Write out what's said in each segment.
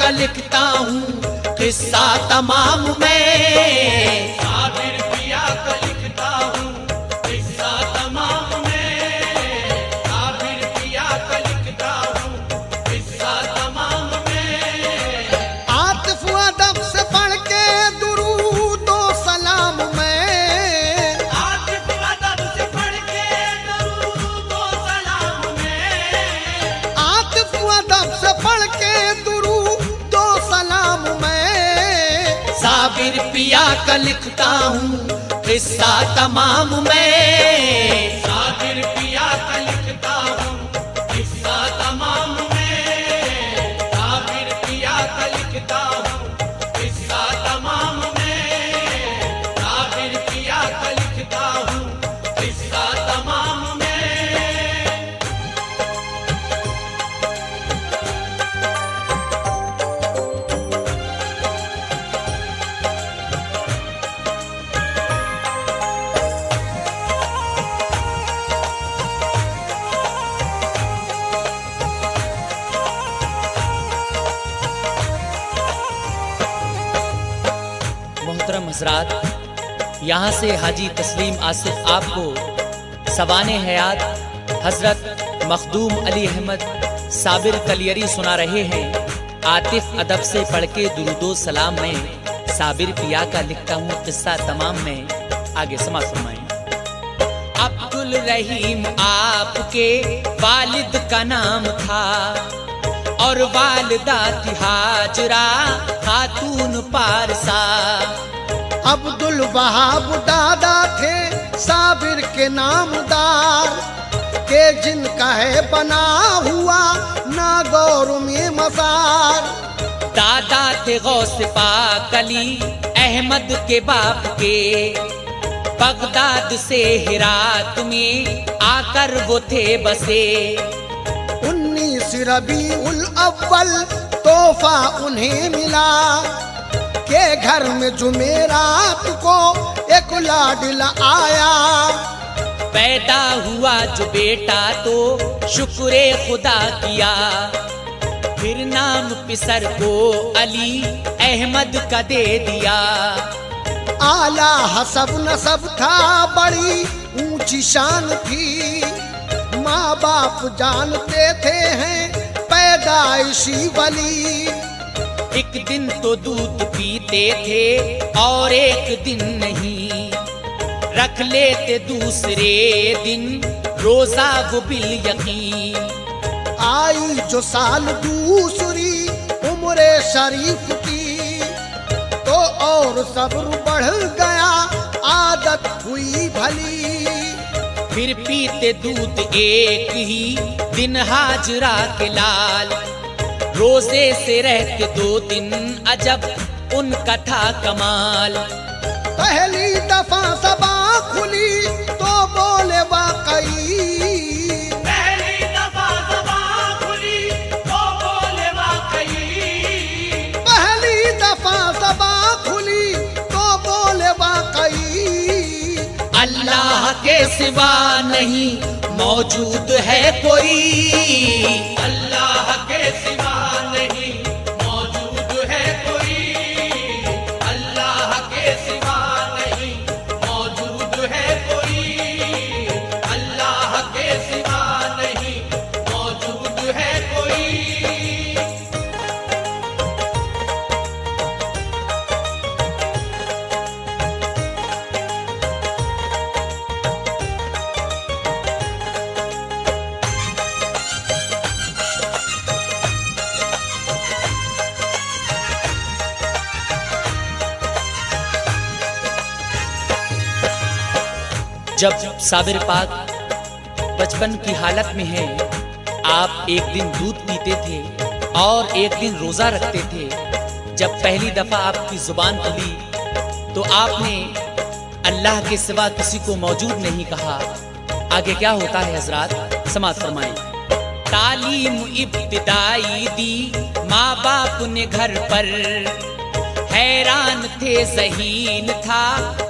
का लिखता हूँ किस्सा तमाम मैं। साबिर पिया का लिखता हूँ किस्सा तमाम मैं। साबिर पिया का लिखता हूँ किस्सा तमाम मैं। आतिफ अदब से पढ़ के दुरूद व सलाम मैं। आतिफ अदब से पढ़ के दुरूद व सलाम मैं। आतिफ अदब से पढ़ के दुरूद व सलाम मैं। साबिर पिया का लिखता हूँ किस्सा तमाम मैं। साबिर पिया का लिखता हूँ किस्सा तमाम मैं। साबिर पिया का लिखता हूँ किस्सा तमाम मैं। साबिर पिया का लिखता हूँ किस्सा तमाम मैं। मोहतरम हजरात, यहाँ से हाजी तस्लीम आसिफ आपको सवाने हयात हजरत मखदूम अली अहमद साबिर कलियरी सुना रहे हैं। आतिफ अदब से पढ़ के दुरूदो सलाम में। साबिर पिया का लिखता हूँ किस्सा तमाम में। आगे समाज फरमाएं। अब्दुल रहीम आपके वालिद का नाम था और वालिदा थी हाजरा खातून पारसा। अब्दुल वहाब दादा थे साबिर के नामदार के जिनका है बना हुआ नागौर में मजार। दादा थे गौस पाक अली अहमद के बाप के। बगदाद से हिरात में आकर वो थे बसे। 19 रबीउल अव्वल तोहफा उन्हें मिला के घर में जुमेरात को एक लाडला आया। पैदा हुआ जो बेटा तो शुक्रे खुदा किया। फिर नाम पिसर को अली अहमद का दे दिया। आला हसब नसब था बड़ी ऊंची शान थी। माँ बाप जानते थे हैं पैदाइशी वली। एक दिन तो दूध पीते थे और एक दिन नहीं। रख लेते दूसरे दिन रोजा वो बिल यकीन। आई जो साल दूसरी उम्र शरीफ की तो और सब्र बढ़ गया आदत हुई भली। फिर पीते दूध एक ही दिन हाजरा के लाल। रोजे से रहते 2 दिन अजब उनका था कमाल। पहली दफा सबा खुली तो बोले वाकई। पहली दफा ज़बां खुली तो बोले वाकई। पहली दफा सबा खुली तो बोले वाकई। अल्लाह के सिवा नहीं मौजूद है कोई। अल्लाह के सिवा नहीं मौजूद है कोई। अल्लाह के सिवा नहीं मौजूद है कोई। अल्लाह के सिवा नहीं मौजूद है कोई। जब साबिर पाक बचपन की हालत में है, आप एक दिन दूध पीते थे और एक दिन रोजा रखते थे। जब पहली दफा आपकी जुबान खुली तो आपने अल्लाह के सिवा किसी को मौजूद नहीं कहा। आगे क्या होता है हजरात, समाज फरमाएं। तालीम इब्तिदाई दी माँ बाप ने घर पर, हैरान थे ज़हीन था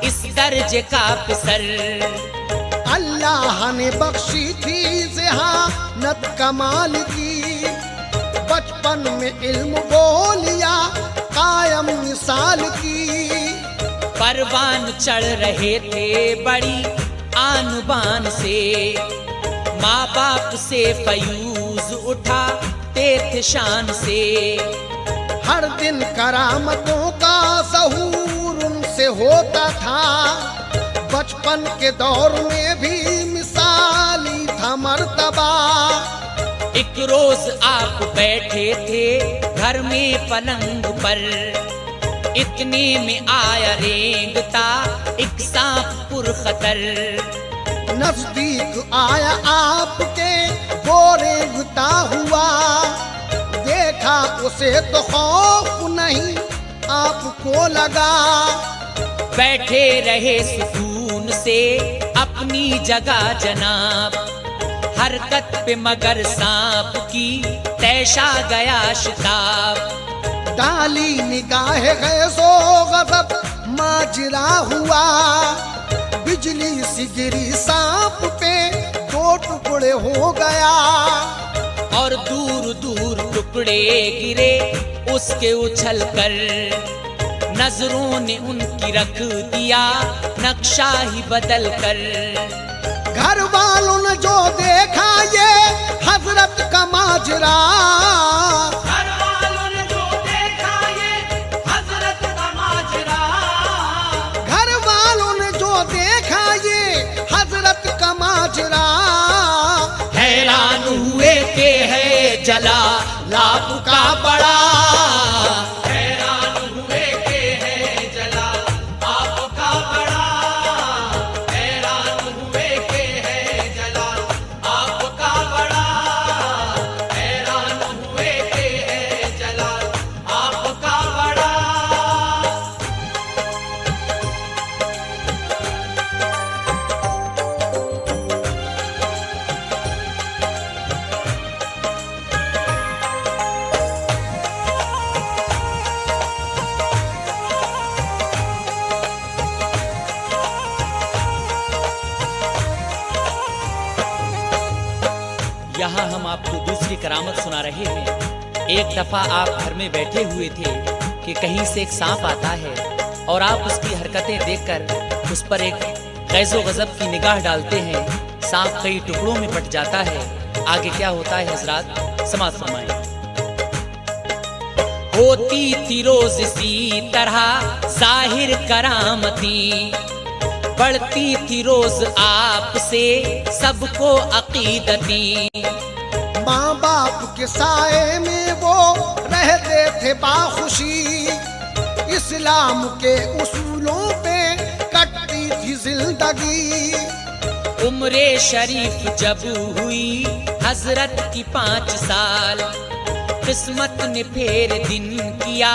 इस दर्जे का पिसर। अल्लाह ने बख्शी थी ज़हानत कमाल की, बचपन में इल्म बोलिया कायम मिसाल की। परवान चढ़ रहे थे बड़ी आन बान से, माँ बाप से फयूज उठाते थे शान से। हर दिन करामतों का ज़हूर उनसे होता था, बचपन के दौर में भी मिसाली था मर्तबा। एक रोज आप बैठे थे घर में पलंग पर, इतने में आया रेंगता एक सांप पुरखतर। नजदीक आया आपके वो रेंगता हुआ, देखा उसे तो खौफ नहीं आपको लगा। बैठे रहे सुकून से अपनी जगह जनाब, हरकत पे मगर सांप की तैशा गया शिताब। डाली निगाह गैसो गज़ब माजरा हुआ, बिजली सी गिरी सांप पे दो टुकड़े हो गया। और दूर दूर टुकड़े गिरे उसके उछल कर, नजरों ने उनकी रख दिया नक्शा ही बदल कर। घर वालों ने जो देखा ये हजरत का माजरा, घर वालों ने जो देखा ये हजरत का माजरा, घर वालों ने जो देखा ये हजरत का माजरा। हैरान हुए के है जला लाभ का बड़ा, हैरान हुए के है जला आपका बड़ा, हैरान हुए के है जला आपका बड़ा, हैरान हुए के है जला आपका बड़ा। यहाँ हम आपको दूसरी करामत सुना रहे हैं। एक दफा आप घर में बैठे हुए थे कि कहीं से एक सांप आता है और आप उसकी हरकतें देखकर उस पर एक गैज़ो गज़ब की निगाह डालते हैं। सांप कई टुकड़ों में बट जाता है। आगे क्या होता है हजरात, समाज फरमाएं। होती थी रोज इसी तरह जाहिर करामती, बढ़ती थी रोज आपसे सबको अकीदती। माँ बाप के साए में वो रहते थे बाखुशी, इस्लाम के उसूलों पे कटती थी जिंदगी। उम्रे शरीफ जब हुई हजरत की 5 साल, किस्मत ने फेर दिन किया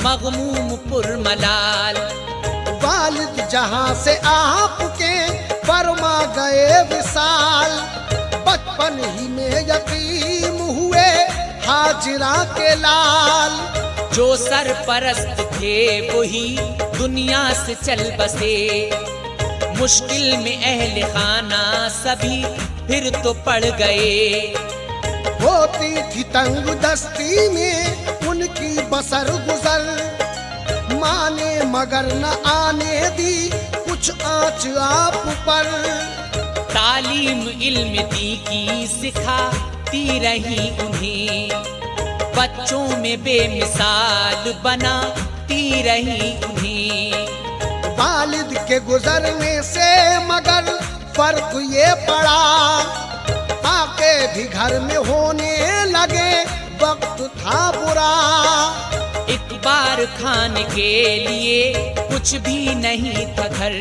मगमूम पुरमलाल। वालिद जहाँ से आपके फरमा गए विसाल, बचपन ही में यतीम हुए हाजिरा के लाल। जो सरपरस्त थे वही दुनिया से चल बसे, मुश्किल में अहले खाना सभी फिर तो पड़ गए। होती थी तंग दस्ती में उनकी बसर गुजर, माने मगर न आने दी कुछ आँच आप पर। तालीम इल्म दी की सिखाती रही उन्हें, बच्चों में बेमिसाल बनाती रही उन्हें। वालिद के गुजरने से मगर फर्क ये पड़ा, आके भी घर में होने लगे वक्त था बुरा। एक बार खाने के लिए कुछ भी नहीं था घर,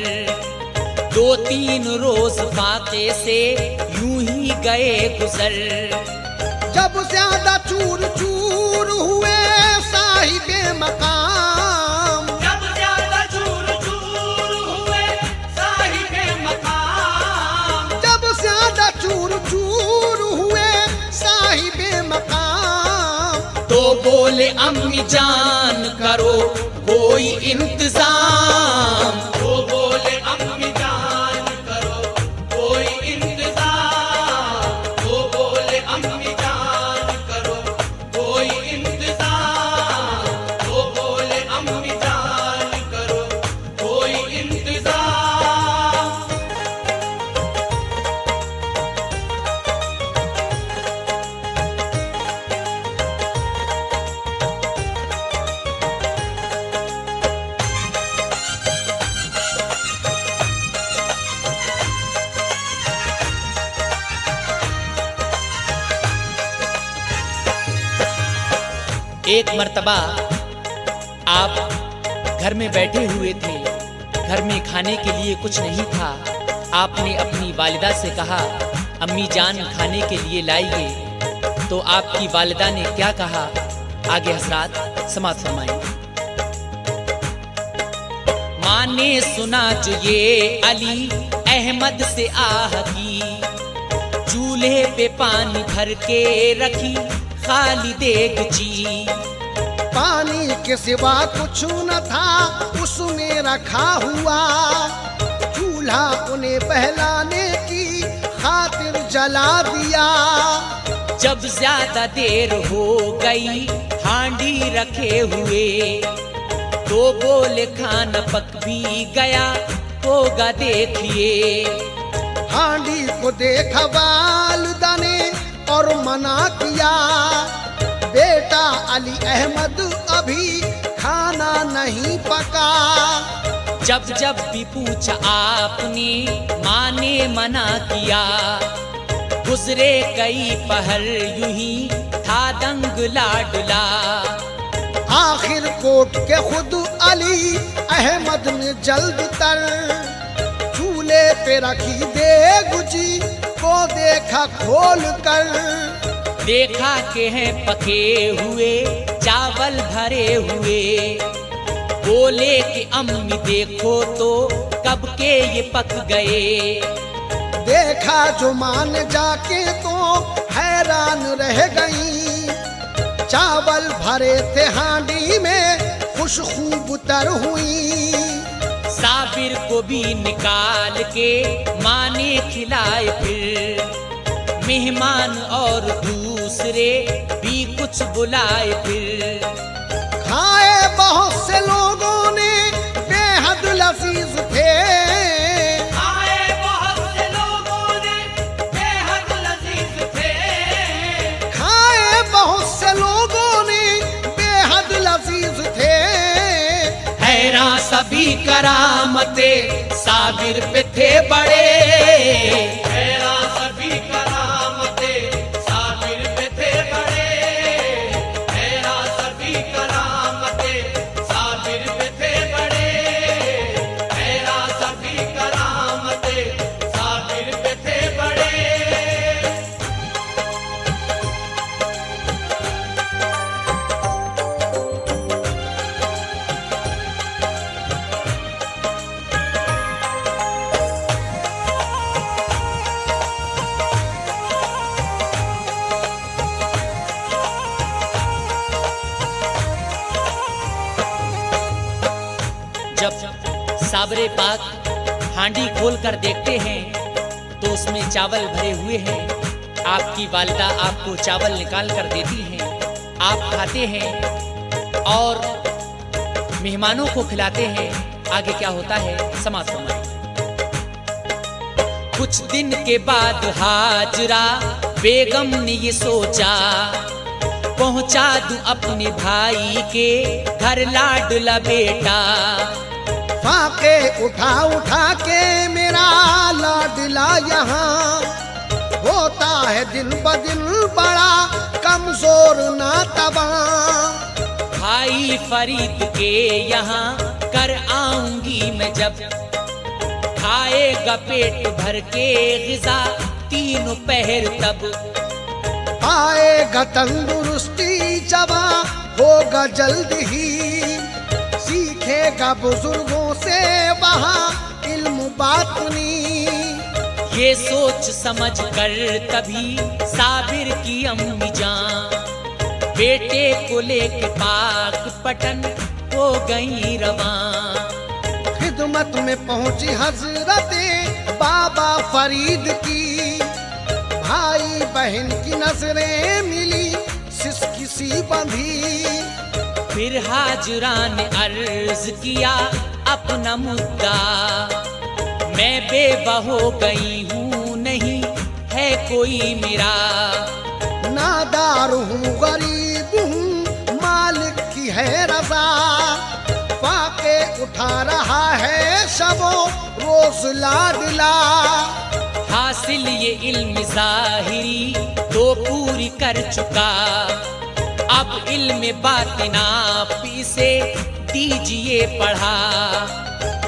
2-3 रोज फाके से यूं ही गए गुजर। जब ज्यादा चूर चूर हुए साहिबे मकाम, जब ज्यादा चूर चूर हुए साहिबे मकाम, जब ज्यादा चूर चूर हुए साहिबे मकाम। तो बोले अम्मी जान करो कोई इंतजाम, वो बोले अम्मी जान करो कोई इंतजाम, वो बोले अम्मी जान करो कोई एक मर्तबा आप घर में बैठे हुए थे, घर में खाने के लिए कुछ नहीं था। आपने अपनी वालिदा से कहा, अम्मी जान खाने के लिए लाइए। तो आपकी वालिदा ने क्या कहा, आगे हजरात समाअत फरमाएं। माँ ने सुना जो ये अली अहमद से आह की, चूल्हे पे पानी भर के रखी खाली देगची। पानी के सिवा कुछ न था उसमें रखा हुआ, चूल्हा उन्हें बहलाने की खातिर जला दिया। जब ज्यादा देर हो गई हांडी रखे हुए, तो बोले खाना पक भी गया होगा देखिए। हांडी को देखा वालिदा ने और मना किया, बेटा अली अहमद अभी खाना नहीं पका। जब जब भी पूछा आपने, माँ ने मना किया। गुजरे कई पहर यूं ही था दंग लाडला। आखिर कोट के खुद अली अहमद ने जल्द तर चूल्हे पे रखी देगची को देखा खोल कर। देखा के हैं पके हुए चावल भरे हुए, बोले कि अम्मी देखो तो कब के ये पक गए। देखा जो मान जाके तो हैरान रह गई, चावल भरे थे हांडी में खुशबू तर हुई। साबिर को भी निकाल के माँ ने खिलाए, फिर मेहमान और दूसरे भी कुछ बुलाए। फिर खाए बहुत से लोगों ने बेहद लजीज थे, आए बहुत से लोगों ने बेहद लजीज थे। खाए बहुत से लोगों ने बेहद लजीज थे। हैरान सभी करामते साबिर पे थे बड़े। हैरान सभी करामते साबिर पे थे बड़े। हैरान सभी करामते साबिर पे थे बड़े। हैरान सभी करामते साबिर पे थे बड़े। जब साबरे पाक हांडी खोल कर देखते हैं तो उसमें चावल भरे हुए हैं। आपकी वालिदा आपको चावल निकाल कर देती हैं, आप खाते हैं और मेहमानों को खिलाते हैं। आगे क्या होता है समाअत फरमाएं। कुछ दिन के बाद हाजरा बेगम ने ये सोचा, पहुंचा दूं अपने भाई के घर लाडला बेटा। फाके उठा उठा के मेरा लाडला यहाँ होता है दिन ब दिन बड़ा कमजोर ना तबा। भाई फरीद के यहाँ कर आऊंगी मैं जब, खाएगा पेट भर के ग़िज़ा तीनों पहर तब। आएगा तंदुरुस्ती जवा होगा जल्द ही, सीखेगा बुजुर्गों से वहाँ इल्म बातनी। ये सोच समझ कर तभी साबिर की अम्मी जान बेटे को लेके पाक पटन हो गई रवां। खिदमत में पहुंची हजरते बाबा फरीद की, भाई बहन की नजरें मिली सिसकी सी बंधी। फिर हाजरा ने अर्ज किया अपना मुद्दा, मैं बेवा हो गई हूँ नहीं है कोई मेरा। नादार हूँ गरीब हूँ मालिक की है रजा, फाके उठा रहा है शबो रोज लाडला। हासिल ये इल्म ज़ाहिरी तो पूरी कर चुका, अब इल्म बातिना से दीजिए पढ़ा।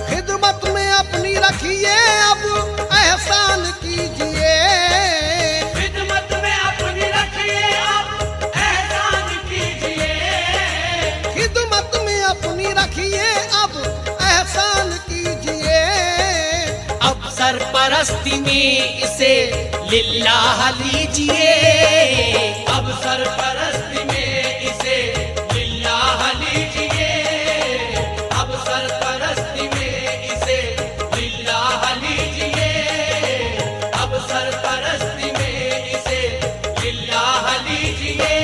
खिदमत में अपनी रखिए अब एहसान कीजिए। खिदमत में अपनी रखिए अब एहसान कीजिए। खिदमत में अपनी रखिए अब एहसान कीजिए। अब सरपरस्ती में इसे लिल्लाह लीजिए। अब सरपरस्ती में इसे लिल्लाह लीजिए। अब सरपरस्ती में इसे लिल्लाह लीजिए। अब सरपरस्ती में इसे लिल्लाह लीजिए।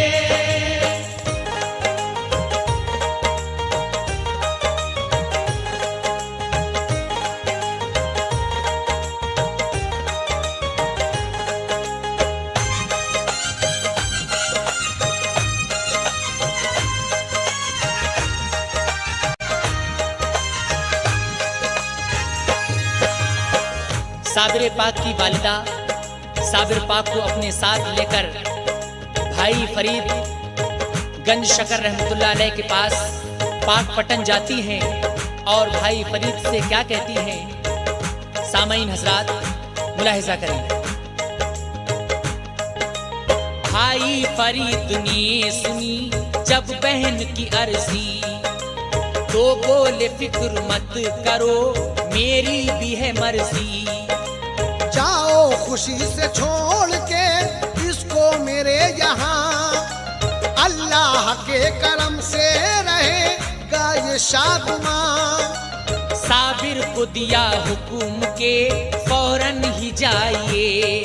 साबिर पाक की वालिदा साबिर पाक को अपने साथ लेकर भाई फरीद गंज शकर रहमतुल्लाह अलैह के पास पाक पटन जाती हैं और भाई फरीद से क्या कहती हैं, सामईन हजरात मुलाहिजा करें। भाई फरीद ने सुनी जब बहन की अर्जी, तो बोले फिक्र मत करो मेरी भी है मर्जी। जाओ खुशी से छोड़ के इसको मेरे यहाँ, अल्लाह के करम से रहेगा ये शादमां। साबिर को दिया हुकुम के फौरन ही जाइए,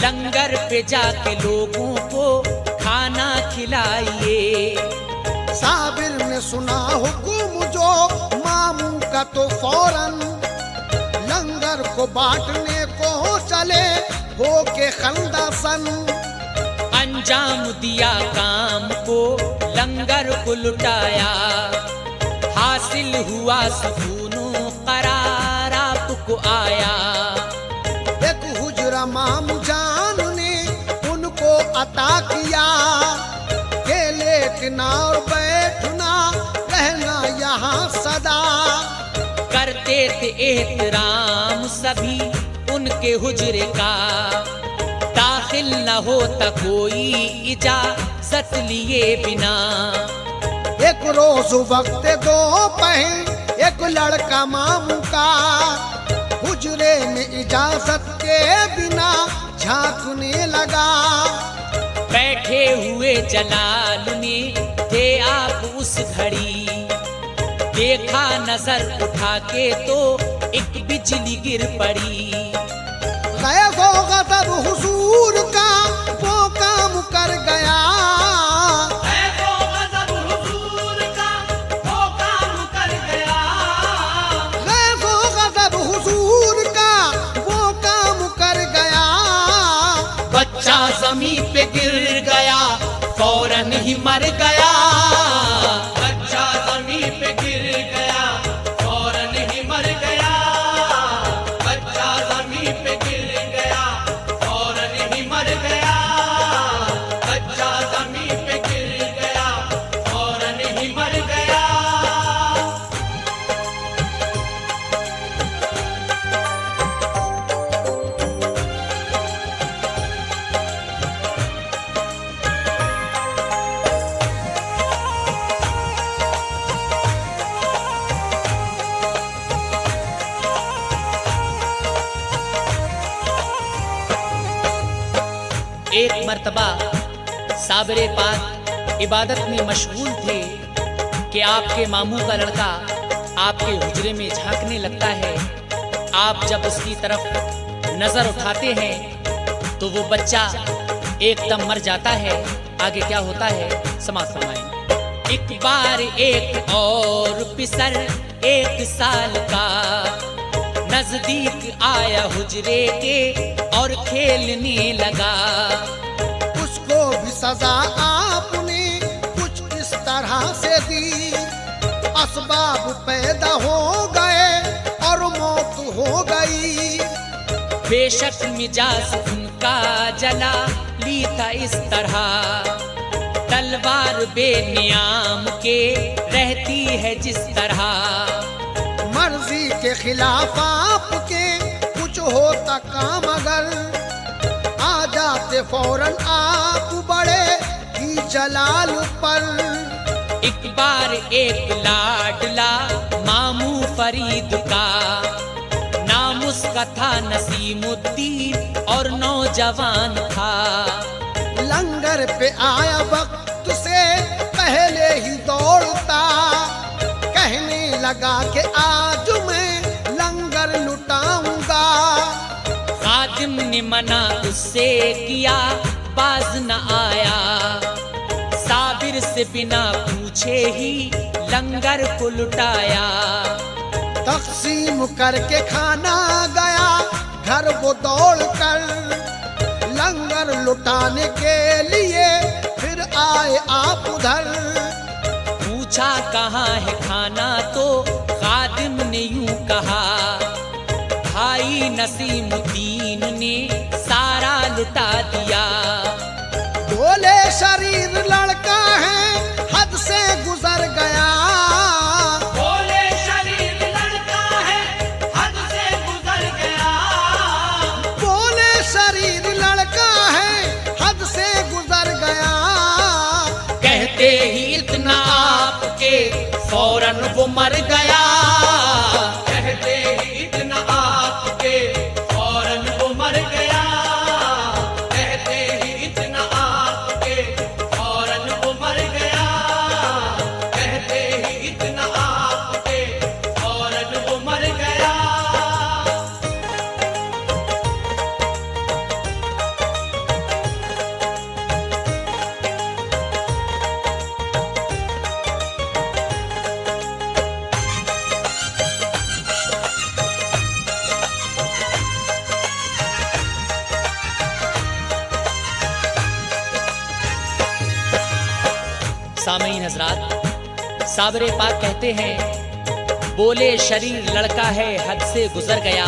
लंगर पे जाके लोगों को खाना खिलाइए। साबिर ने सुना हुकुम जो मामू का तो फौरन लंगर को बांटने को चले हो के खंदासन। अंजाम दिया काम को लंगर को लुटाया, हासिल हुआ सुकूनो करार आपको आया। एक हुजरा मामू जान ने उनको अता किया, के लेटना और बैठना रहना यहाँ सदा। करते थे एहतराम सभी उनके हुजरे का, दाखिल न होता कोई इजाजत लिए बिना। एक रोज वक्त दो पहर एक लड़का मामू का, हुजरे में इजाजत के बिना झांकने लगा। बैठे हुए जलाल में थे आप उस घड़ी, देखा नजर उठा के तो एक बिजली गिर पड़ी। गैब व गज़ब हुजूर का वो काम कर गया, गैब व गज़ब हुजूर का वो काम कर गया। गैब व गज़ब हुजूर का वो काम कर गया। बच्चा जमीन पे गिर गया फौरन ही मर गया। बच्चा जमीन पे गिर गया फौरन ही मर गया। बच्चा जमीन पे गिर गया फौरन ही मर गया। बच्चा जमीन पे गिर गया फौरन ही मर गया। एक मर्तबा साबिर पाक इबादत में मशगूल थे कि आपके मामू का लड़का आपके हुजरे में झांकने लगता है। आप जब उसकी तरफ नजर उठाते हैं तो वो बच्चा एकदम मर जाता है। आगे क्या होता है समाज फरमाएं। एक बार एक और पिसर 1 साल का, नजदीक आया हुजरे के और खेलने लगा। उसको भी सजा आपने कुछ इस तरह से दी, असबाब पैदा हो गए और मौत हो गई। बेशक मिजाज उनका जला ली था इस तरह, तलवार बेनियाम के रहती है जिस तरह, मर्जी के खिलाफ आपके कुछ होता काम अगर, आ जाते फौरन आप बड़े ही जलाल पर। एक बार एक लाडला मामू फरीद का, नाम उसका था नसीमुद्दीन और नौजवान था। लंगर पे आया वक्त से पहले ही दौड़ता, कहने लगा कि आज मैं लंगर लुटाऊंगा। खादिम ने मना उससे किया, बाज न आया। साबिर से बिना पूछे ही लंगर को लुटाया। तकसीम करके खाना गया घर वो दौड़ कर, लंगर लुटाने के लिए फिर आए आप उधर। पूछा कहाँ है खाना तो खादिम ने यूं कहा, भाई नसीमुद्दीन ने सारा लुटा दिया। बोले शरीर लड़का है हद से गुजर गया, बोले शरीर लड़का है हद से गुजर गया, बोले शरीर लड़का है हद से गुजर गया। कहते ही इतना आपके फौरन वो मर गया। कहते ही इतना आपके फौरन वो मर गया, कहते ही इतना आपके फौरन वो मर गया, कहते ही इतना आपके फौरन वो मर गया। सामीन हजरात, साबरे पाक कहते हैं, बोले शरीर लड़का है हद से गुजर गया,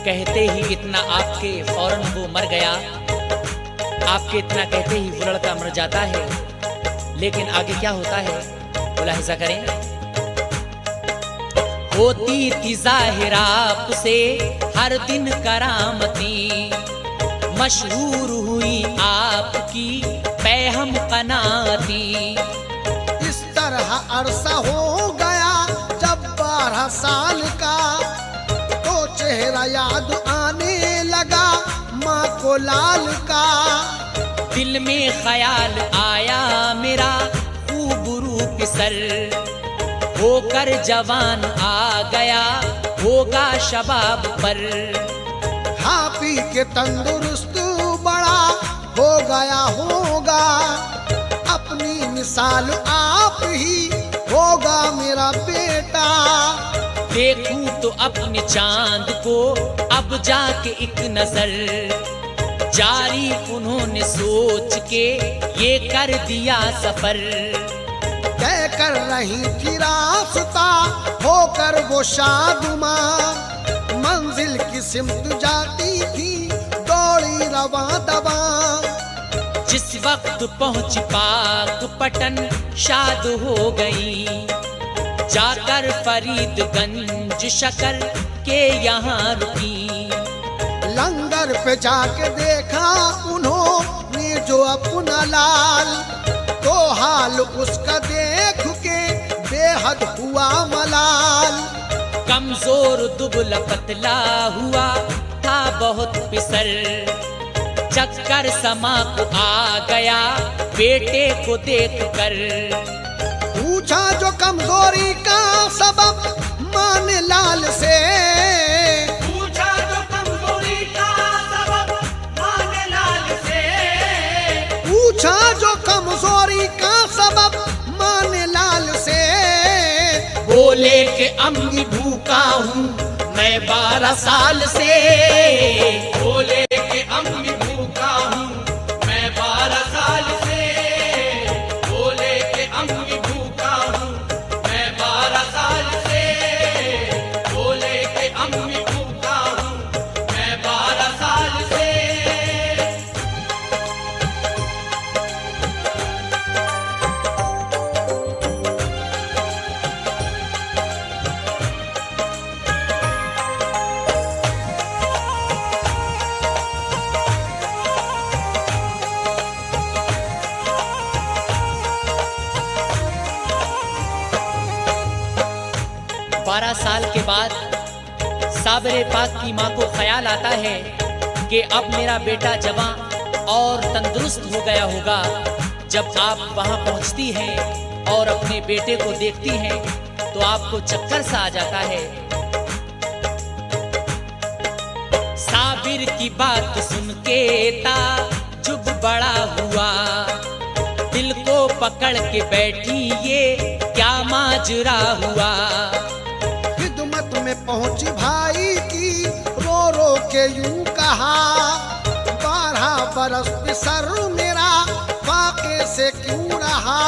कहते ही इतना आपके फौरन वो मर गया। आपके इतना कहते ही वो लड़का मर जाता है, लेकिन आगे क्या होता है मुलाहिजा करें। होती थी जाहिर आपसे हर दिन करामती, मशहूर हुई आपकी पैहम कनाती। इस तरह अरसा हो गया जब 12 साल का, तो चेहरा याद आने लगा माँ को लाल का। दिल में ख्याल आया मेरा खूब रूप सर, होकर जवान आ गया होगा शबाब पर। खा पी के तंदुरुस्त बड़ा हो गया होगा, अपनी मिसाल आप ही होगा मेरा बेटा। देखूं तो अपने चांद को अब जाके एक नजर, जारी उन्होंने सोच के ये कर दिया सफर। तय कर रही थी रास्ता होकर वो शादुमां, मंजिल की सिमत जाती थी दौड़ी रवा दवा। जिस वक्त पहुंच पाक पटन शाद हो गई, जाकर फरीदगंज शकर के यहाँ रुकी। लंगर पे जाके देखा उन्होंने जो अपना लाल, तो हाल उसका देख के बेहद हुआ मलाल। कमजोर दुबला पतला हुआ था बहुत पिसल, चक्कर समा को आ गया बेटे को देख कर। पूछा जो कमजोरी का सबब माने लाल से, पूछा जो कमजोरी का सबब माने लाल से, पूछा जो कमजोरी का सबब माने लाल से। बोले कि अम्मी भूखा हूँ मैं 12 साल से। बोले कि अम्मी भूखा हूँ मैं 12 साल से, बोले कि अम्मी भूखा हूँ मैं 12 साल से, बोले कि अम्मी भूखा हूँ मैं 12 साल से। साबिर पाक की माँ को ख्याल आता है कि अब मेरा बेटा जवान और तंदुरुस्त हो गया होगा। जब आप वहां पहुंचती हैं और अपने बेटे को देखती हैं तो आपको चक्कर सा आ जाता है। साबिर की बात सुन के ताजुब बड़ा हुआ, दिल को पकड़ के बैठी ये क्या माजरा हुआ। खिदमत में पहुंची भाई की, रो रो के यूं कहा, 12 बरस पे सर मेरा फाके से क्यों रहा।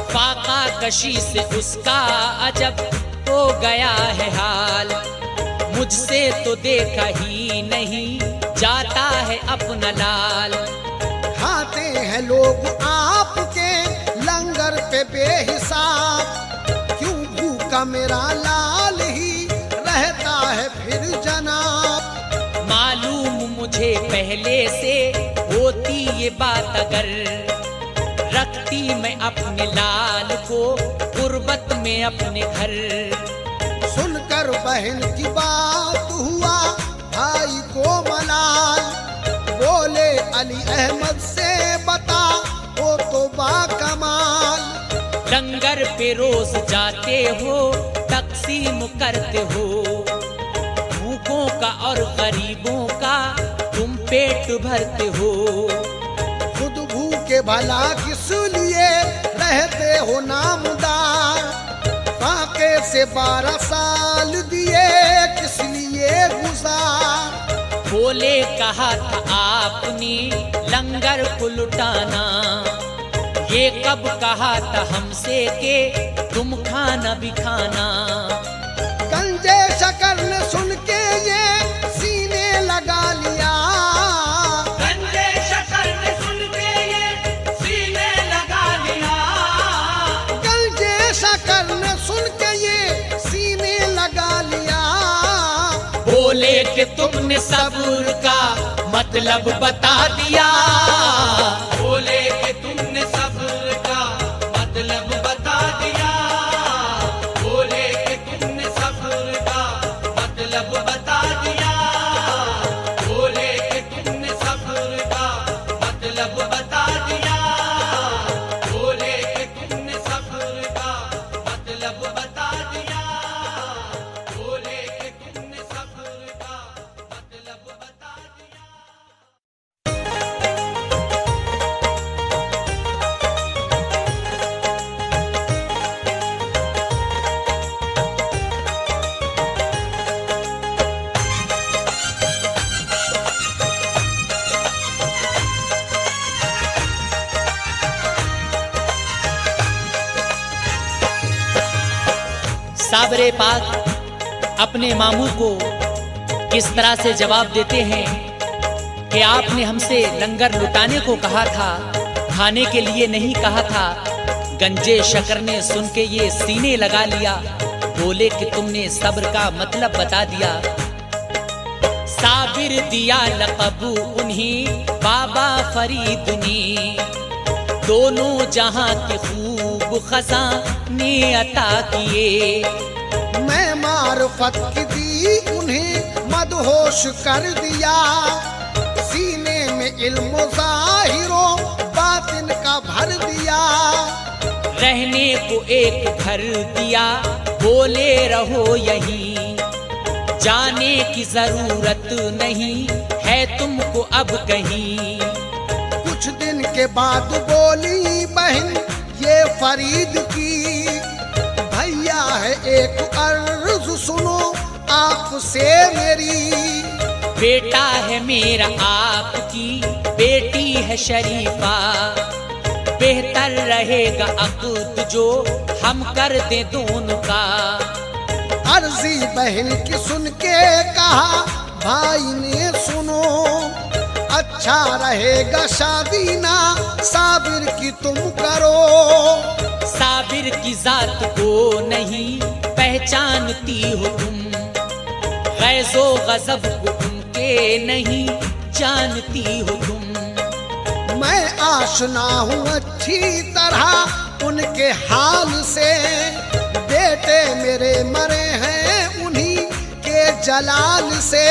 फाका कशी से उसका अजब हो गया है हाल, मुझसे तो देखा ही नहीं जाता है अपना लाल। खाते हैं लोग आपके लंगर पे बेहिसाब, क्यों भूखा मेरा लाल ही रहता है फिर जनाब। मालूम मुझे पहले से होती ये बात अगर, रखती मैं अपने लाल को गुर्बत में अपने घर। सुनकर बहन की बात हुआ भाई को मलाल, बोले अली अहमद से बता वो तो बाकमाल। लंगर पे रोज जाते हो तकसीम करते हो, भूखों का और गरीबों का तुम पेट भरते हो। खुद भूखे भला किस लिए रहते हो नामदार, फाके से 12 साल दिए किस लिए गुजार। बोले कहा था आपने लंगर को लुटाना, ये कब कहा था हमसे के तुम खाना भी खाना। गंजे शकर ने सुन के ये सीने लगा लिया, गंजे शकर ने सुन के ये सीने लगा लिया। गंजे शकर ने सुन के ये सीने लगा लिया। बोले कि तुमने सब्र का मतलब बता दिया, बोले कि तुमने सब्र का मतलब बता दिया। बोले कि तुमने सब्र का मतलब बता दिया। बोले कि तुमने सब्र का मतलब बता दिया। बोले कि तुमने सब्र का मतलब बता दिया। बोले कि तुमने सब्र का मतलब बता दिया। साबिर पाक अपने मामू को किस तरह से जवाब देते हैं कि आपने हमसे लंगर लुटाने को कहा था, खाने के लिए नहीं कहा था। गंजे शकर ने सुन के ये सीने लगा लिया, बोले कि तुमने सब्र का मतलब बता दिया। साबिर दिया लक़ब उन्हीं बाबा फरीद ने, दोनों जहां के खूब खजाने अता किए। मैं मार्फत की दी उन्हें मदहोश कर दिया, सीने में इल्म ज़ाहिरो बातिन का भर दिया। रहने को एक घर दिया, बोले रहो यहीं, जाने की जरूरत नहीं है तुमको अब कहीं। कुछ दिन के बाद बोली बहन ये फरीद की, भैया है एक अर्ज सुनो आपसे मेरी। बेटा है मेरा आपकी बेटी है शरीफा, बेहतर रहेगा अक़द जो हम कर दे दोनों का। अर्जी बहन की सुन के कहा भाई ने सुनो, अच्छा रहेगा शादी ना साबिर की तुम करो। साबिर की जात को नहीं पहचानती हो तुम, गैज़ो गज़ब को उनके नहीं जानती हो तुम। मैं आशना हूँ अच्छी तरह उनके हाल से, बेटे मेरे मरे हैं उन्हीं के जलाल से।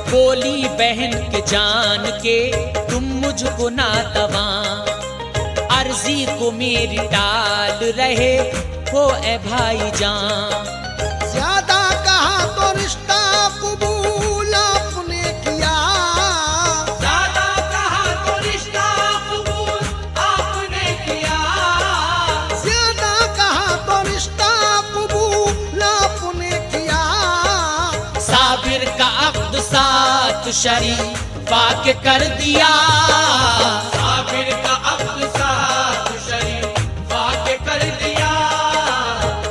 बोली बहन के जान के तुम मुझको नातवा, अर्जी को मेरी टाल रहे हो ए भाईजान। ज्यादा कहा तो रिश्ता कबूल आपने किया, ज्यादा कहा तो रिश्ता कबूल आपने किया, ज्यादा कहा तो रिश्ता कबूल आपने किया। साबिर का अब्द साथ शरीफा के कर दिया, साबिर का अब्द साथ शरीफा के कर दिया,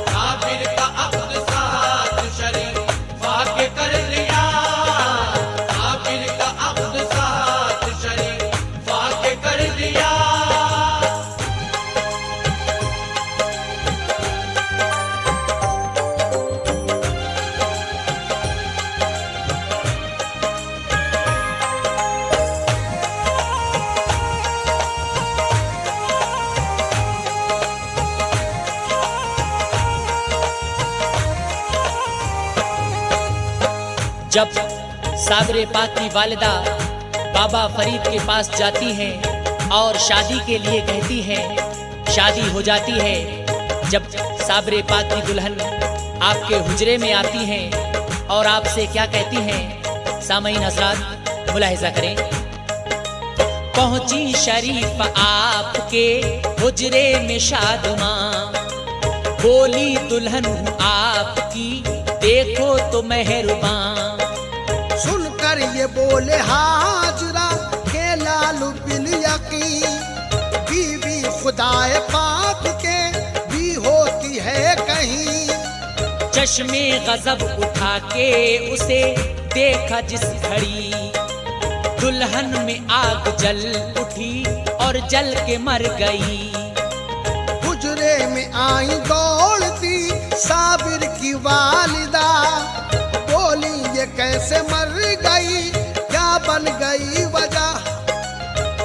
साबिर का अब्द साथ शरीफा के कर दिया, साबिर का अब्द साथ शरीफा के कर दिया। जब साबिर पाक की वालिदा बाबा फरीद के पास जाती हैं और शादी के लिए कहती हैं, शादी हो जाती है। जब साबिर पाक की दुल्हन आपके हुजरे में आती हैं और आपसे क्या कहती हैं, सामईन हज़रात मुलाहिज़ा करें। पहुंची शरीफ आपके हुजरे में शादमां, बोली दुल्हन हूँ आपकी देखो तो मेहरबान। सुनकर ये बोले हाजरा के लालू बिन यकीन, बीवी खुदाए पाक के भी होती है कहीं। चश्मे गजब उठा के उसे देखा जिस घड़ी, दुल्हन में आग जल उठी और जल के मर गई। हुजरे में आई दौड़ती साबिर की वालिदा, बोली ये कैसे मर गई, क्या बन गई वजह।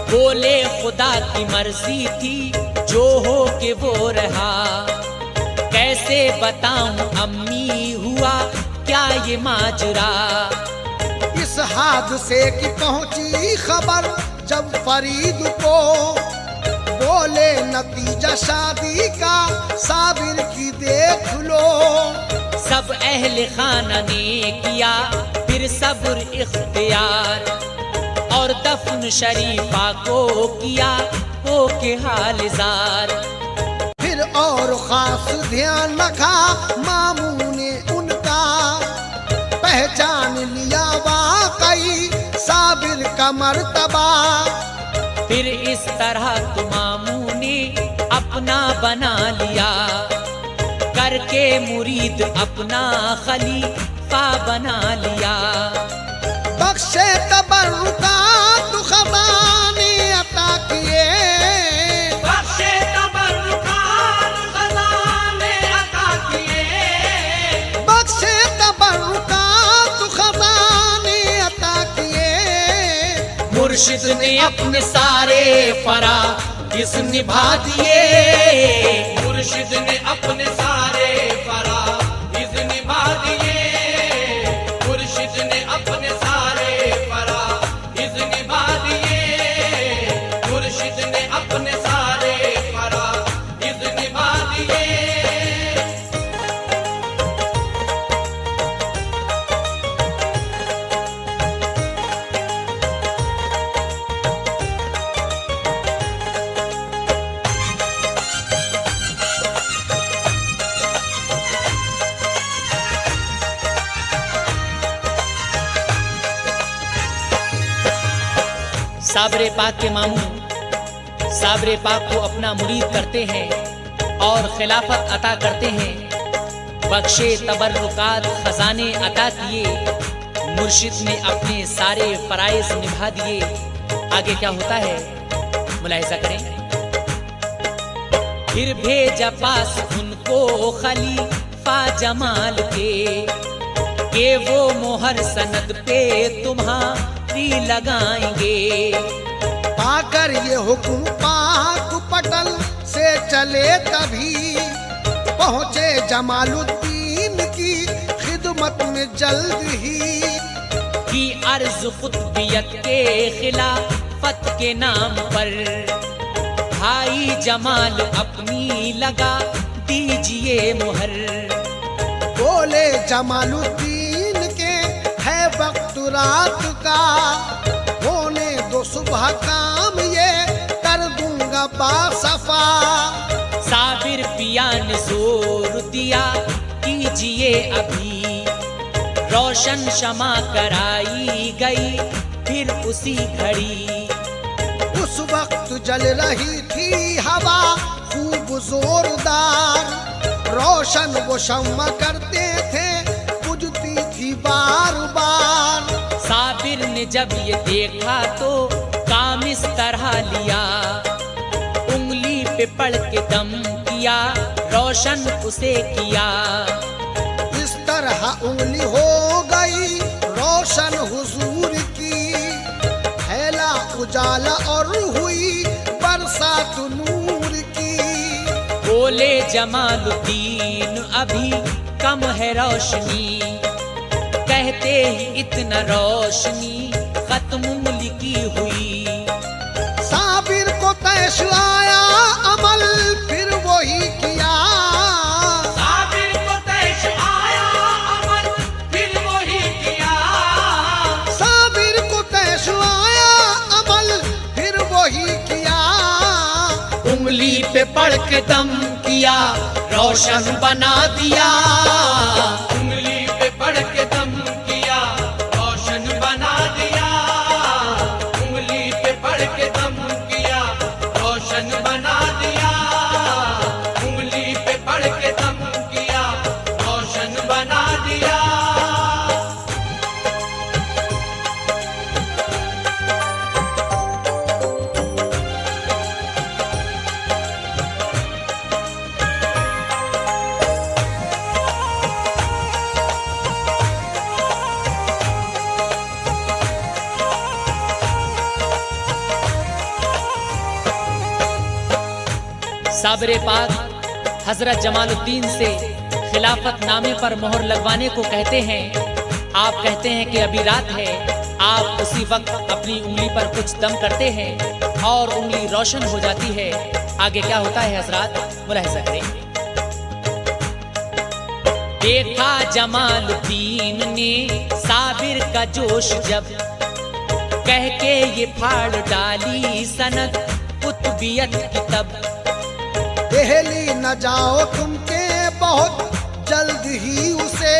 बोले खुदा की मर्जी थी जो हो के वो रहा, कैसे बताऊं अम्मी हुआ क्या ये माजरा। इस हादसे की पहुंची खबर जब फरीद को, बोले नतीजा शादी का साबिर की देख लो। सब अहले खाना ने किया फिर सब्र इख्तियार, और दफन शरीफा को किया हो के हालजार। फिर और खास ध्यान रखा मामू ने उनका, पहचान लिया वाकई साबिर का मर्तबा। फिर इस तरह तो मामू ने अपना बना लिया, करके मुरीद अपना खलीफा बना लिया। बख्शे तबर्रुकात खजाने अता किए, बख्शे तबर्रुकात खजाने अता किए, बख्शे तबर्रुकात खजाने अता किए। मुर्शिद ने अपने सारे फराइज़ निभा दिए, मुर्शिद ने अपने सारे फराइज़ निभा दिए, मुर्शिद ने अपने सारे फराइज़ निभा दिए, मुर्शिद ने अपने सारे फराइज़ निभा दिए। साबिर पाक के मामू साबिर पाक को अपना मुरीद करते हैं और खिलाफत अता करते हैं। बख्शे तबर्रुकात खजाने अता किए, मुर्शिद ने अपने सारे फराइज़ निभा दिए। आगे क्या होता है मुलाहिज़ा करें। फिर भेजा पास उनको खलीफा जमाल के वो मोहर सनद पे तुम्हारी लगाएंगे। पाकर ये हुक्म पाक पटल से चले तभी, पहुँचे जमालुद्दीन की खिदमत हुकूमत में जल्द ही की अर्ज कुतबियत के खिलाफत के नाम पर। भाई जमाल अपनी लगा दीजिए मुहर। बोले जमालुद्दीन के है वक्त रात का, होने दो सुबह काम ये कर दूंगा बासफा। साबिर पिया ने जोर दिया कीजिए अभी, रोशन शमा कराई गई फिर उसी घड़ी। उस वक्त जल रही थी हवा खूब जोरदार, रोशन वो शम्मा करते थे बुझती थी बार बार। साबिर ने जब ये देखा तो काम इस तरह लिया, उंगली पे पड़ के दम किया, रोशन उसे किया। इस तरह उंगली हो गई रोशन हुजूर की, फैला उजाला और हुई बरसात नूर की। बोले जमालुद्दीन अभी कम है रोशनी, कहते ही इतना रोशनी खत्म उंगली की हुई। साबिर को तैश आया अमल फिर वही किया, साबिर को तैश आया अमल फिर वही किया। साबिर को तैश आया अमल फिर वही किया। उंगली पे पड़ के दम किया, रोशन बना दिया। उंगली पे पड़ के दम किया, रोशन बना दिया। उंगली पे पड़ के दम किया, रोशन बना दिया। उंगली पे पड़ के दम किया, रोशन बना दिया। साबिर पाक हजरत जमालुद्दीन से खिलाफत नामे पर मोहर लगवाने को कहते हैं। आप कहते हैं कि अभी रात है, आप उसी वक्त अपनी उंगली पर कुछ दम करते हैं और उंगली रोशन हो जाती है। आगे क्या होता है हजरत, मुलाहिजा करें। देखा जमालुद्दीन ने साबिर का जोश जब, कह के ये फाड़ डाली सनद कुतबियत की तब। दिल्ली न जाओ तुमके बहुत जल्द ही उसे,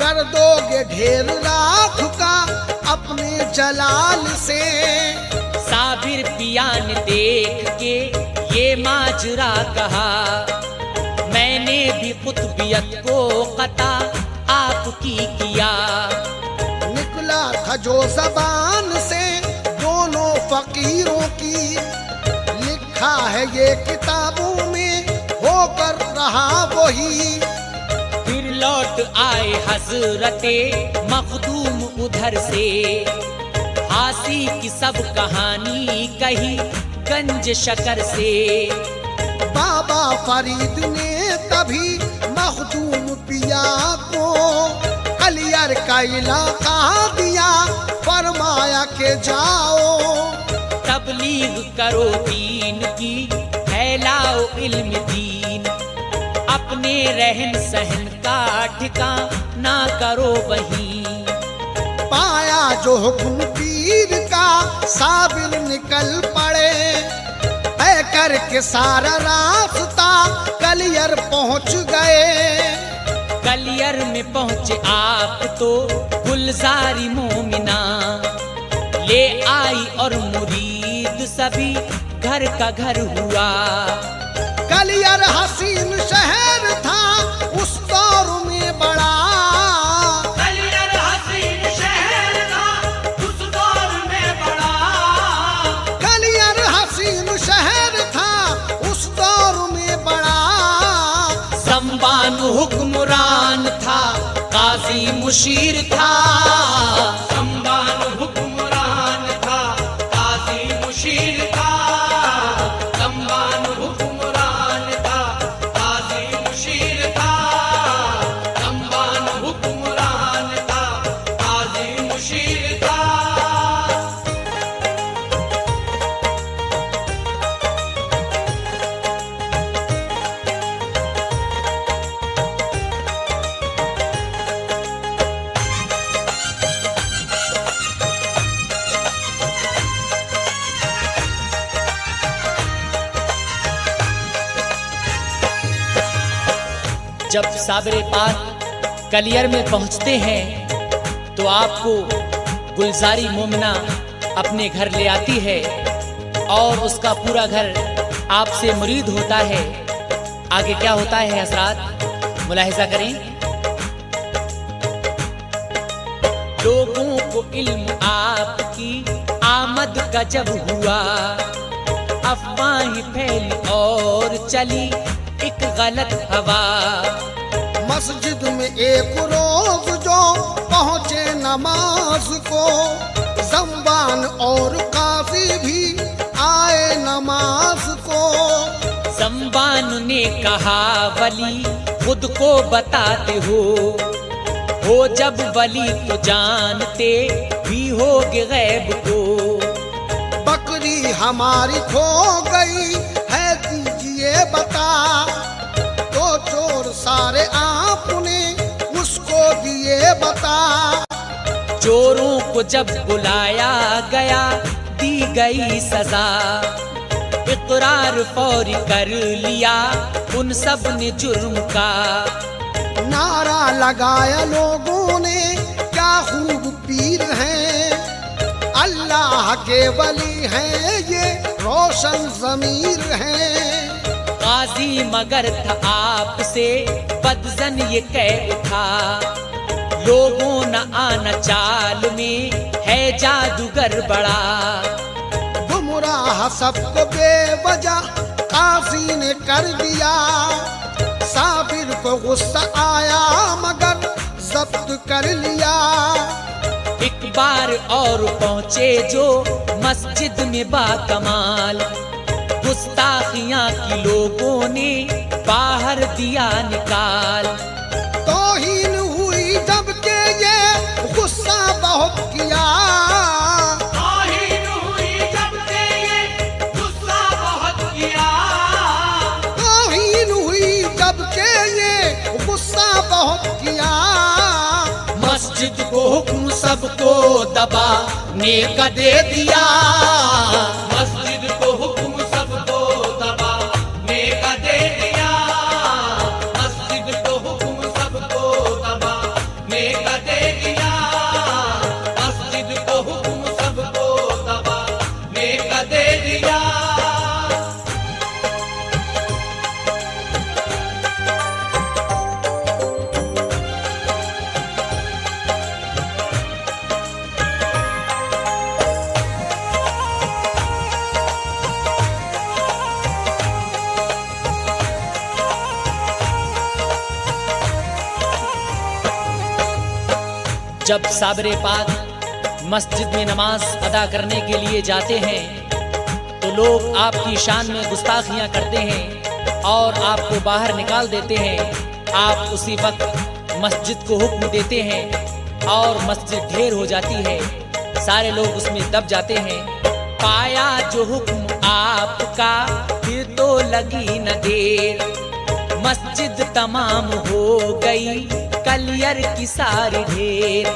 कर दोगे ढेर राख का अपने जलाल से। साबिर पिया ने देख के ये माजरा कहा, मैंने भी कुतबियत को कता आपकी किया। निकला था जो जबान से दोनों फकीरों की, लिखा है ये किताबों में होकर रहा वही। फिर लौट आए हजरते मखदूम उधर से, हासी की सब कहानी कही गंज शकर से। बाबा फरीद ने तभी मखदूम पिया को कलियर का इलाका दिया, फरमाया के जाओ तबलीग करो दीन की, फैलाओ इल्म दीन, अपने रहन सहन का ठिकाना करो वहीं। पाया जो हुक्म पीर का साबिर निकल पड़े, तय करके सारा रास्ता कलियर पहुंच गए। कलियर में पहुंचे आप तो गुलजारी मोमिना ले आई और मुरीद सभी घर का घर हुआ। कलियर हसीन शहर था उस दौर में बड़ा, कलियर हसीन शहर था उस दौर में बड़ा। कलियर हसीन शहर था उस दौर में बड़ा। संबान हुक्मरान था, काजी मुशीर था। संबान हुक्मरान था, काजी मुशीर था। संबान हुक्मरान था, काजी मुशीर था। संबान हुक्मरान जब साबिर पाक कलियर में पहुंचते हैं तो आपको गुलजारी मोमिना अपने घर ले आती है और उसका पूरा घर आपसे मुरीद होता है। आगे क्या होता है हजरात, मुलाहिजा करें। लोगों को इल्म आपकी आमद का जब हुआ, अफवाहें फैली और चली एक गलत हवा। मस्जिद में एक रोज जो पहुँचे नमाज को, ज़म्बान और काजी भी आए नमाज को। ज़म्बान ने कहा वली खुद को बताते हो जब वली तो जानते भी होगे गैब को। बकरी हमारी खो गई है दीजिए बता, तो चोर सारे आपने उसको दिए बता। चोरों को जब बुलाया गया दी गई सजा, इकरार फौरी कर लिया उन सब ने जुर्म का। नारा लगाया लोगों ने क्या खूब पीर हैं, अल्लाह के वली हैं ये रोशन ज़मीर हैं। काजी मगर था आपसे बदजन ये कह उठा, लोगों न आना चाल में है जादूगर बड़ा। गुमराह सबको बेवजह काजी ने कर दिया, साबिर को गुस्सा आया मगर जब्त कर लिया। एक बार और पहुँचे जो मस्जिद में बाकमाल, गुस्ताखियाँ की लोगों ने बाहर दिया निकाल। तौहीन हुई जबकि ये गुस्सा बहुत किया, तौहीन हुई जबकि ये गुस्सा बहुत किया। तौहीन हुई जबकि ये गुस्सा बहुत किया। मस्जिद को हुक्म सबको दबाने का दे दिया, मस्जिद को हुक्म सबको दबाने का दे दिया, मस्जिद को हुक्म सबको दबाने का दे दिया, मस्जिद को हुक्म सबको दबाने का दे दिया। जब साबिर पाक मस्जिद में नमाज अदा करने के लिए जाते हैं तो लोग आपकी शान में गुस्ताखियां करते हैं और आपको बाहर निकाल देते हैं। आप उसी वक्त मस्जिद को हुक्म देते हैं और मस्जिद ढेर हो जाती है, सारे लोग उसमें दब जाते हैं। पाया जो हुक्म आपका फिर तो लगी न देर, मस्जिद तमाम हो गई कलियर की सारी ढेर।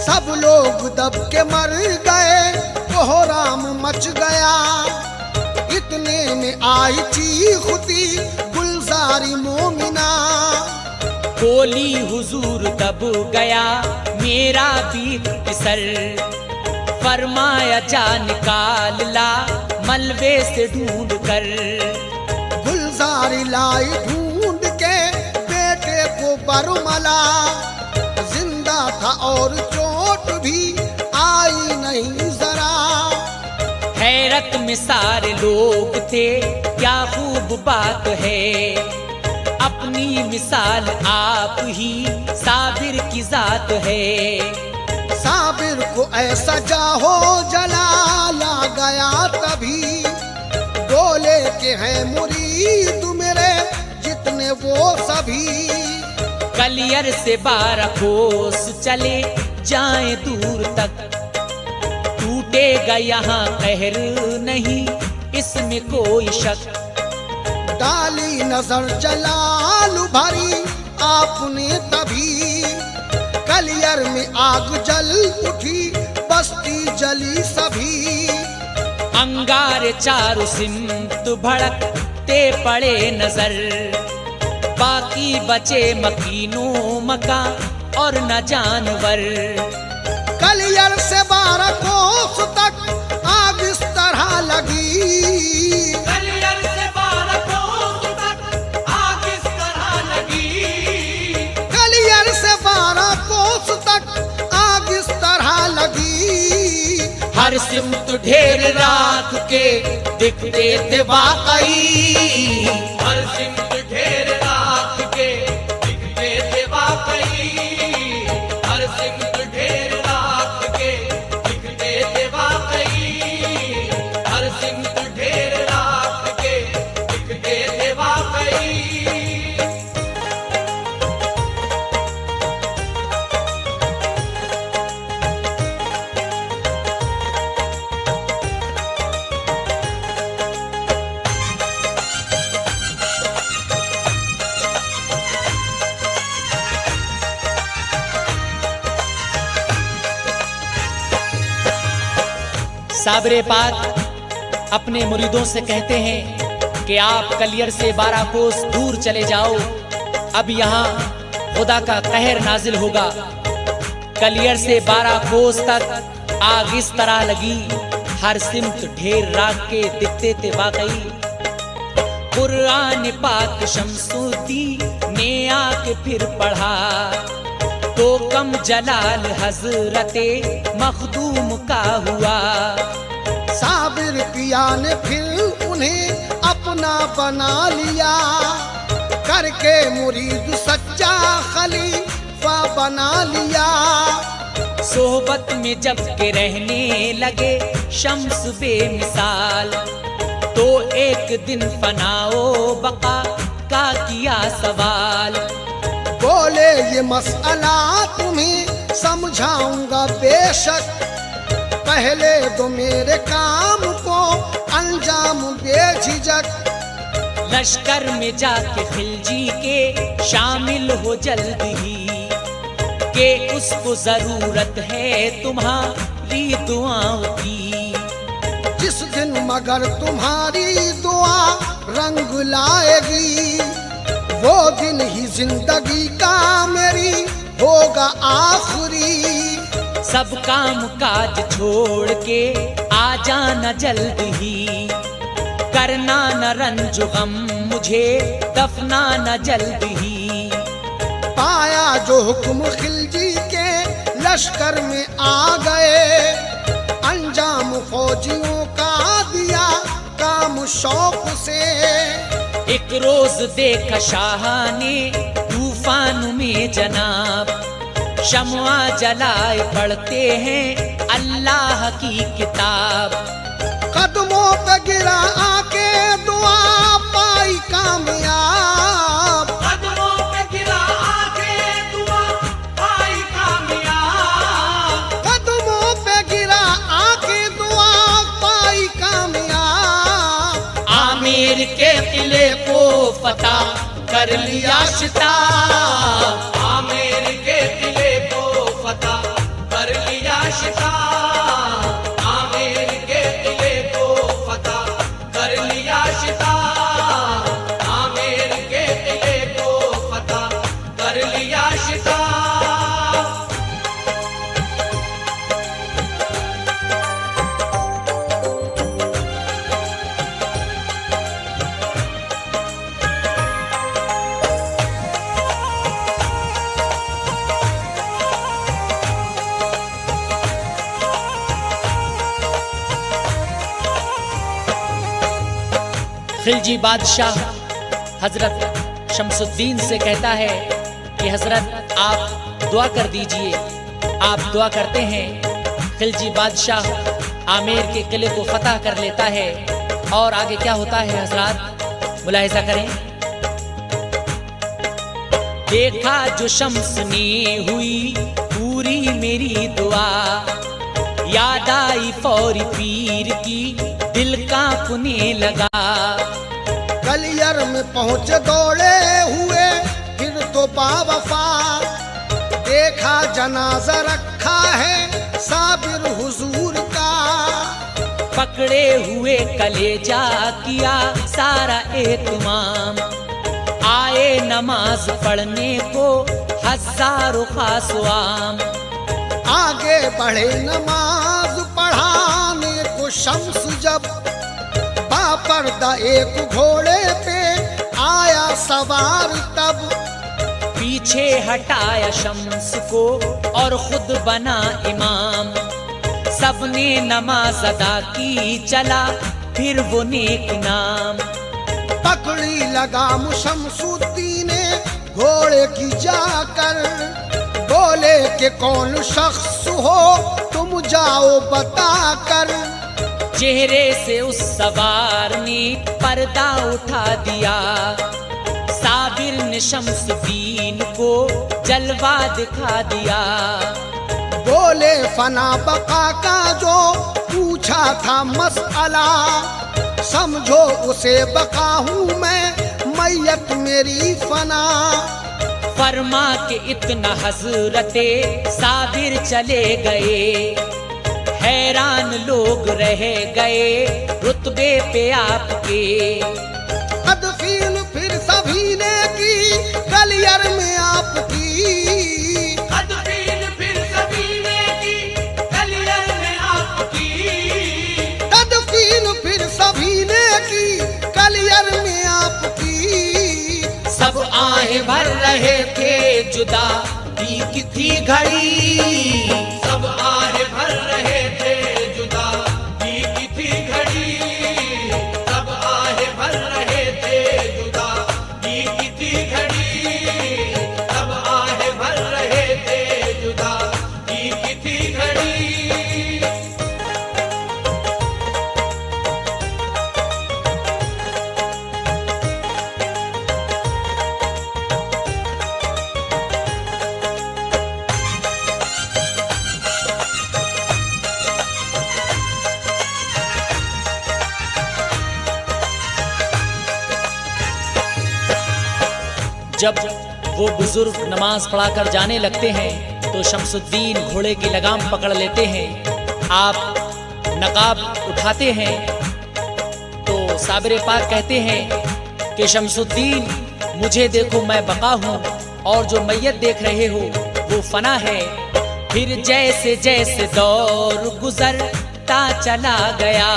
सब लोग दब के मर गए, कोहराम मच गया। इतने में आई चीखती गुलजारी मोमिना, बोली हुजूर तब गया मेरा भी फिसल, फरमाया जा निकाल ला मलबे से ढूंढ कर। गुलजारी लाई ढूंढ के बेटे को बरमला, जिंदा था और चोट भी आई नहीं जरा। हैरत में सारे लोग थे क्या खूब बात है, अपनी मिसाल आप ही साबिर की जात है। साबिर को ऐसा जाहो जलाला गया तभी, बोले के हैं मुरीद मेरे जितने वो सभी। कलियर से 12 कोस चले जाएं दूर तक, टूटेगा यहाँ कहर नहीं इसमें कोई शक। डाली नजर जलाल भरी आपने तभी, कलियर में आग जल उठी बस्ती जली सभी। अंगारे चारों सिमत भड़कते पड़े नजर, बाकी बचे मकीनो मका और न जानवर। कलियर से 12 कोस तक आग इस तरह लगी, कलियर से 12 कोस तक आग इस तरह लगी, कलियर से 12 कोस तक आग इस तरह लगी। हर सिमत ढेर राख के दिखते थे वाकई, हर सिमत ढेर राख के दिखते थे वाकई, हर सिमत ढेर राख के दिखते थे वाकई, हर सिमत ढेर राख के दिखते थे वाकई। साबरे पाक अपने मुरीदों से कहते हैं कि आप कलियर से 12 कोस दूर चले जाओ, अब यहाँ खुदा का कहर नाजिल होगा। कलियर से 12 कोस तक आग इस तरह लगी, हर सिमत ढेर राख के दिखते थे वाकई। कुरान पाक शमसुद्दी ने आके फिर पढ़ा तो कम जलाल हजरते मखदूम का हुआ। साबिर पिया ने फिर उन्हें अपना बना लिया, करके मुरीद सच्चा खलीफा बना लिया। सोहबत में जब के रहने लगे शम्स बेमिसाल, तो एक दिन फनाओ बका का किया सवाल। बोले ये मसला तुम्हें समझाऊंगा बेशक, पहले तो मेरे काम को अंजाम बेझिझक। लश्कर में जाके खिलजी के शामिल हो जल्द ही, के उसको जरूरत है तुम्हारी दुआओं की। जिस दिन मगर तुम्हारी दुआ रंग लाएगी, वो दिन ही जिंदगी का मेरी होगा आखिरी। सब काम काज छोड़ के आ जाना जल्द ही, करना न रंज गम मुझे दफना न जल्द ही। पाया जो हुक्म खिलजी के लश्कर में आ गए, अंजाम फौजियों का दिया काम शौक से। एक रोज देखा शाह ने तूफान में जनाब, शम्आ जलाए पढ़ते हैं अल्लाह की किताब। कदमों पे गिरा आके दुआ पाई कामयाब, कदमों पे गिरा आके दुआ पाई कामयाब, कदमों पे गिरा आके दुआ पाई कामयाब। आमिर के किले को फतह कर लिया शिताब, आमेर के किले को फतह कर लिया शिताब, आमेर के किले को फतह कर लिया शिताब, आमेर के किले को फतह कर लिया शिताब। खिलजी बादशाह हजरत शमसुद्दीन से कहता है कि हजरत आप दुआ कर दीजिए। आप दुआ करते हैं, खिलजी बादशाह आमेर के किले को फतह कर लेता है। और आगे क्या होता है हजरत, मुलाहिजा करें। देखा जो शम्स ने हुई पूरी मेरी दुआ, याद आई फौरी पीर की दिल कांपने लगा। कलियर में पहुंचे दौड़े हुए फिर तो बावफा, देखा जनाजा रखा है साबिर हुजूर का। पकड़े हुए कलेजा किया सारा एहतमाम, आए नमाज पढ़ने को हजारों खासवाम। आगे बढ़े नमाज पढ़ाने को शम्स जब, बापर्दा एक घोड़े पे आया सवार तब। पीछे हटाया शम्स को और खुद बना इमाम। सबने नमाज अदा की, चला फिर वो नेक नाम। पकड़ी लगाम शमसुद्दीन ने घोड़े की जाकर, बोले कि कौन शख्स हो तुम जाओ बताकर। चेहरे से उस सवार ने पर्दा उठा दिया, साबिर ने शमसुद्दीन को जलवा दिखा दिया। बोले फना बका का जो पूछा था मसला, समझो उसे बका हूँ मैं, मैयत मेरी फना। फरमा के इतना हजरते साबिर चले गए, हैरान लोग रह गए रुतबे पे आपके। तदफीन फिर सभी ने की कलियर में आपकी, तदफीन फिर सभी ने की कलियर में आपकी। तदफीन फिर सभी ने की कलियर में आपकी। सब आहें भर रहे थे जुदा की थी घड़ी, सब आहें भर रहे थे जुदा की थी घड़ी। सब आहें भर रहे थे जुदा की थी घड़ी। सब आहें भर रहे थे जुदा की थी घड़ी। जब वो बुजुर्ग नमाज पढ़ाकर जाने लगते हैं तो शमसुद्दीन घोड़े की लगाम पकड़ लेते हैं। आप नकाब उठाते हैं तो साबिर पाक कहते हैं कि शमसुद्दीन मुझे देखो मैं बका हूँ और जो मैयत देख रहे हो वो फना है। फिर जैसे जैसे दौर गुजरता चला गया,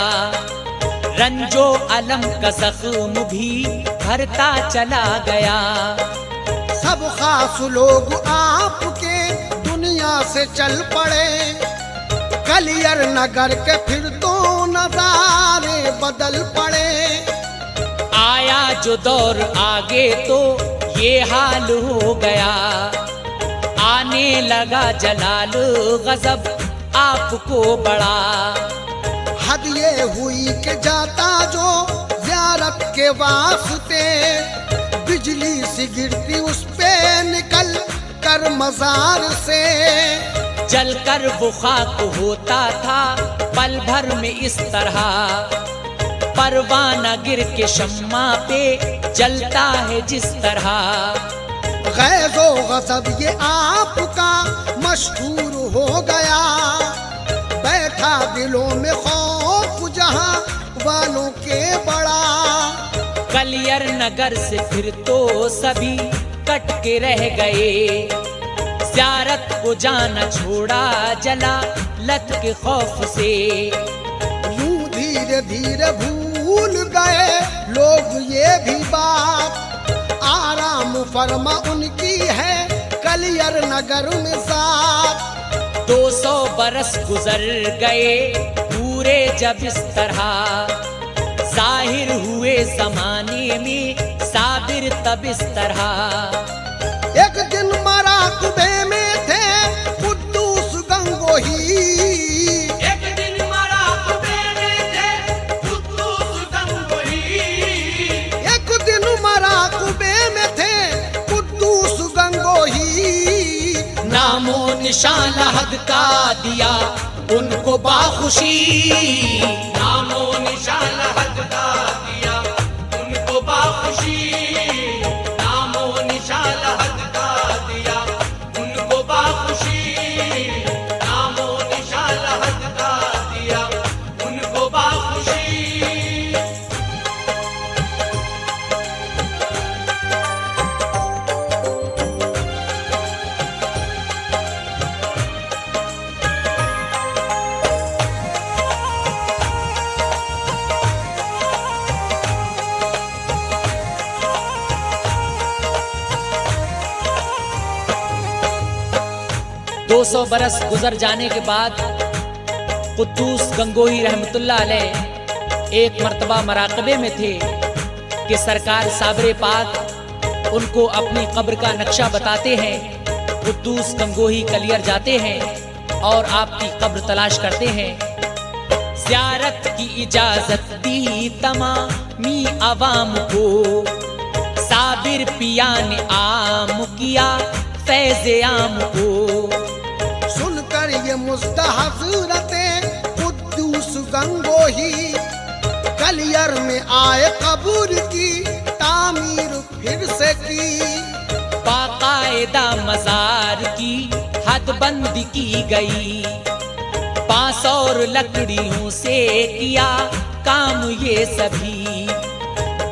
रंजो अलम का जख्म भी भरता चला गया। सब खास लोग आपके दुनिया से चल पड़े, कलियर नगर के फिर तो नजारे बदल पड़े। आया जो दौर आगे तो ये हाल हो गया, आने लगा जलाल गजब आपको बड़ा। हद ये हुई कि जाता जो ज़ियारत के वास्ते, बिजली सी गिरती उस पे निकल कर मजार से। जलकर वो खाक होता था पल भर में इस तरह, परवाना गिर के शम्मा पे जलता है जिस तरह। गैज़ो गज़ब ये आपका मशहूर हो गया, बैठा दिलों में खौफ जहां वालों के बड़ा। कलियर नगर से फिर तो सभी कट के रह गए, ज़ियारत को जाना छोड़ा जला लत के खौफ से। यूं धीरे धीरे भूल गए लोग ये भी बात, आराम फरमा उनकी है कलियर नगर में साथ। 200 बरस गुजर गए पूरे जब इस तरह, जाहिर हुए जमाने में साबिर तब इस तरह। एक दिन मराकबे में थे कुद्दूस गंगोही, एक दिन मराकबे में थे कुद्दूस गंगोही। एक दिन मराकबे में थे कुद्दूस गंगोही। नामो निशान हद का दिया उनको बाखुशी, नामो निशान हद का दिया उनको बाखुशी। नामो निशान हद का दिया उनको बाखुशी। नामो निशान हद का दिया उनको बाखुशी। 200 बरस गुजर जाने के बाद कुद्दूस गंगोही रहमतुल्लाह अलैह एक मर्तबा मराकबे में थे कि सरकार साबरे पाक उनको अपनी कब्र का नक्शा बताते हैं। कुद्दूस गंगोही कलियर जाते हैं और आपकी कब्र तलाश करते हैं। ज़ियारत की इजाजत दी तमामी अवाम को, साबिर पिया ने आम किया फैज़ आम को। सुनकर ये मुज़्दा हज़रते कुद्दूस गंगोही कलियर में आए कब्र की तामीर फिर से की। बाकायदा मज़ार की हदबंदी की गई, बांस और लकड़ियों से किया काम ये सभी।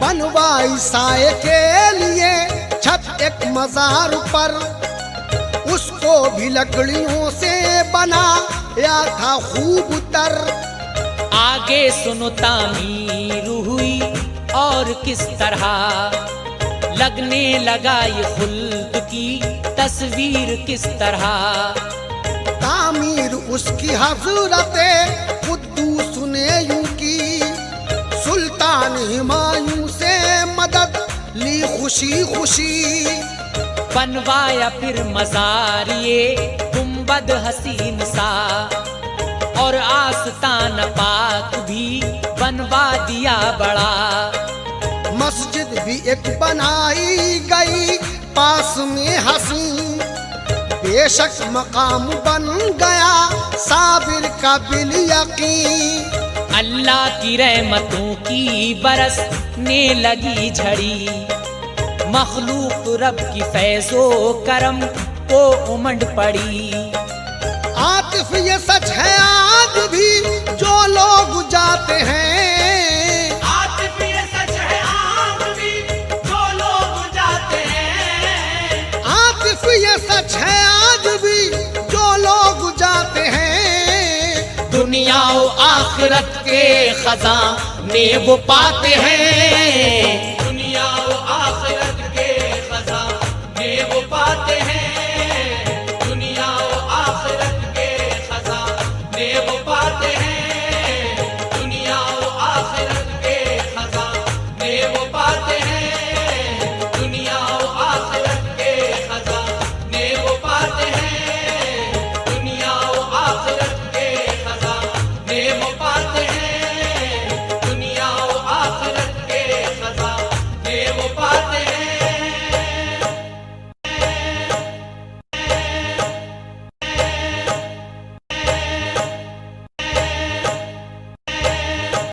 बनवाई साए के लिए छत एक मज़ार पर, उसको भी लकड़ियों से बनाया था खूब तर। आगे सुनो तामीर हुई और किस तरह, लगने लगा ये खुल्द की तस्वीर किस तरह। तामीर उसकी हज़रते कुद्दूस ने यूं की, सुल्तान हुमायूं से मदद ली खुशी खुशी। बनवाया फिर मज़ार ये गुंबद हसीन सा, और आस्तान पाक भी बनवा दिया बड़ा। मस्जिद भी एक बनाई गई पास में हसीन, बेशक मकाम बन गया साबिर का बिल यकीन। अल्लाह की रहमतों की बरसने लगी झड़ी, मखलूक रब की फैज़ो करम को उमंड पड़ी। आतिफ ये सच है आज भी जो लोग जाते हैं, आतिफ ये सच है आज भी जो लोग जाते हैं। आतिफ ये सच है आज भी जो लोग जाते हैं। दुनिया और आखिरत के खजाने वो पाते हैं।